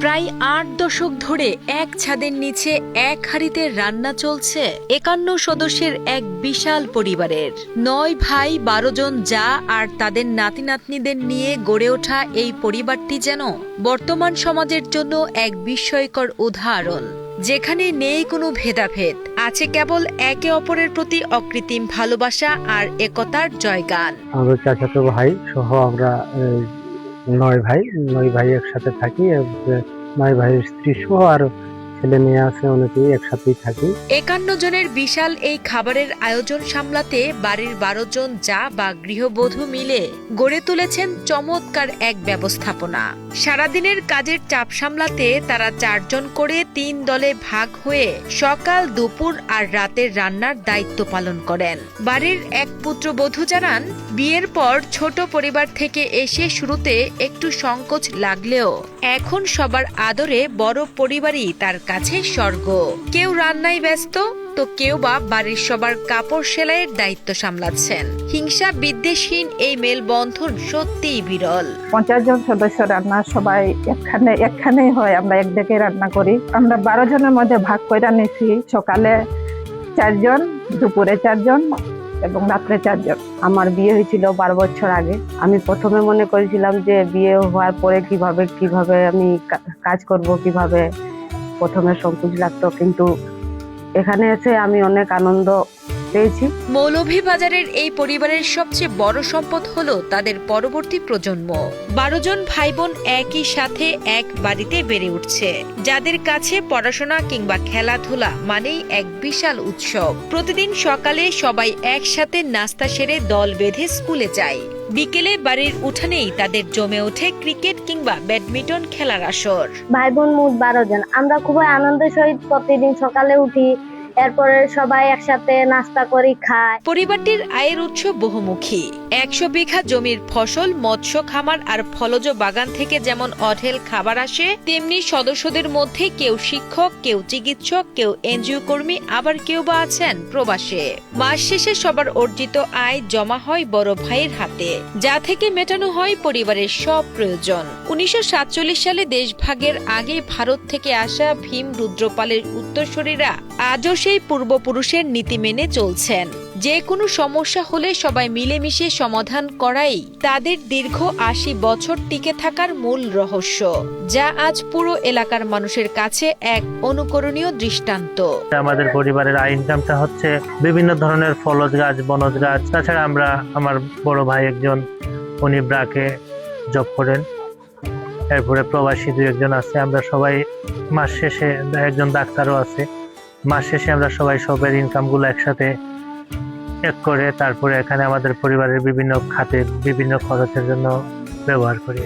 প্রায় ৮ দশক ধরে এক ছাদের নিচে এক হাঁড়িতে রান্না চলছে ৫১ সদস্যের এক বিশাল পরিবারের ৯ ভাই ১২ জন যা আর তাদের নাতি নাতনিদের নিয়ে গড়ে ওঠা এই পরিবারটি যেন বর্তমান সমাজের জন্য এক বিস্ময়কর উদাহরণ, যেখানে নেই কোনো ভেদাভেদ, আছে কেবল একে অপরের প্রতি অকৃত্রিম ভালোবাসা আর একতার জয়গান। আমাদের চাচাতো ভাই সহ আমরা ৯ ভাই একসাথে থাকি। ৯ ভাইয়ের স্ত্রী সহ আর ছেলে মেয়ে আছে, অনেকেই একসাথেই থাকি। ৫১ জনের বিশাল এই খাবারের আয়োজন সামলাতে বাড়ির ১২ জন যা বা গৃহবধূ মিলে গড়ে তুলেছেন চমৎকার এক ব্যবস্থাপনা। সারাদিনের কাজের চাপ সামলাতে তারা ৪ জন করে ৩ দলে ভাগ হয়ে সকাল, দুপুর আর রাতের রান্নার দায়িত্ব পালন করেন। বাড়ির এক পুত্রবধূ জানান, বিয়ের পর ছোট পরিবার থেকে এসে শুরুতে একটু সংকোচ লাগলেও এখন সবার আদরে বড় পরিবারই তার কাছে স্বর্গ। কেউ রান্নায় ব্যস্ত, তো কেউ বা বাড়ির সবার কাপড় সেলাইয়ের দায়িত্ব সামলাচ্ছেন। হিংসা বিদ্বেষহীন এই মেলবন্ধন সত্যিই বিরল। ৫০ জন সদস্য রান্না সবাই একখানেই হয়, আমরা এক ডেকে রান্না করি। আমরা ১২ জনের মধ্যে ভাগ করে নিয়েছি, সকালে ৪ জন, দুপুরে 4 জন এবং রাত্রে 4 জন। আমার বিয়ে হয়েছিল 12 বছর আগে। আমি প্রথমে মনে করেছিলাম যে বিয়ে হওয়ার পরে কিভাবে আমি কাজ করব, কিভাবে প্রথমে সংকোচ লাগতো, কিন্তু এখানে এসে আমি অনেক আনন্দ পেয়েছি। মৌলভীবাজারের এই পরিবারের সবচেয়ে বড় সম্পদ হলো তাদের পরবর্তী প্রজন্ম। ১২ জন ভাই বোন একই সাথে এক বাড়িতে বেড়ে উঠছে, যাদের কাছে পড়াশোনা কিংবা খেলাধুলা মানেই এক বিশাল উৎসব। প্রতিদিন সকালে সবাই একসাথে নাস্তা সেরে দল বেঁধে স্কুলে যায়। বিকেলে বাড়ির উঠানেই তাদের জমে ওঠে ক্রিকেট কিংবা ব্যাডমিন্টন খেলার আসর। ভাই বোন মোট 12 জন। আমরা খুবই আনন্দের সহিত প্রতিদিন সকালে উঠি, এরপরে সবাই একসাথে নাস্তা করি, খায়। পরিবারটির আয়ের উৎস বহুমুখী। ১০০ বিঘা জমির ফসল, মৎস্য খামার আর ফলজ বাগান থেকে যেমন অঢেল খাবার আসে, তেমনি সদস্যদের মধ্যে কেউ শিক্ষক, কেউ চিকিৎসক, কেউ এনজিও কর্মী, আবার কেউ বা আছেন প্রবাসে। মাস শেষে সবার অর্জিত আয় জমা হয় বড় ভাইয়ের হাতে, যা থেকে মেটানো হয় পরিবারের সব প্রয়োজন। ১৯৪৭ সালে দেশভাগের আগে ভারত থেকে আসা ভীম রুদ্রপালের উত্তরসূরিরা আজও সেই পূর্বপুরুষের নীতি মেনে চলছেন। যে কোনো সমস্যা হলে সবাই মিলেমিশে সমাধান করাই তাদের দীর্ঘ ৮০ বছর টিকে থাকার মূল রহস্য, যা আজ পুরো এলাকার মানুষের কাছে এক অনুকরণীয় দৃষ্টান্ত। আমাদের পরিবারের আয় ইনকামটা হচ্ছে বিভিন্ন ধরনের ফলজ গাছ, বনজ গাছ। তাছাড়া আমার বড় ভাই একজন, উনি ব্রাকে জব করেন। এরপরে প্রবাসী ২-১ জন আছে। আমরা সবাই মাস শেষে, একজন ডাক্তারও আছে। মাস শেষে আমরা সবাই সবের ইনকামগুলো একসাথে করে তারপরে এখানে আমাদের পরিবারের বিভিন্ন খাতে বিভিন্ন খরচের জন্য ব্যবহার করি।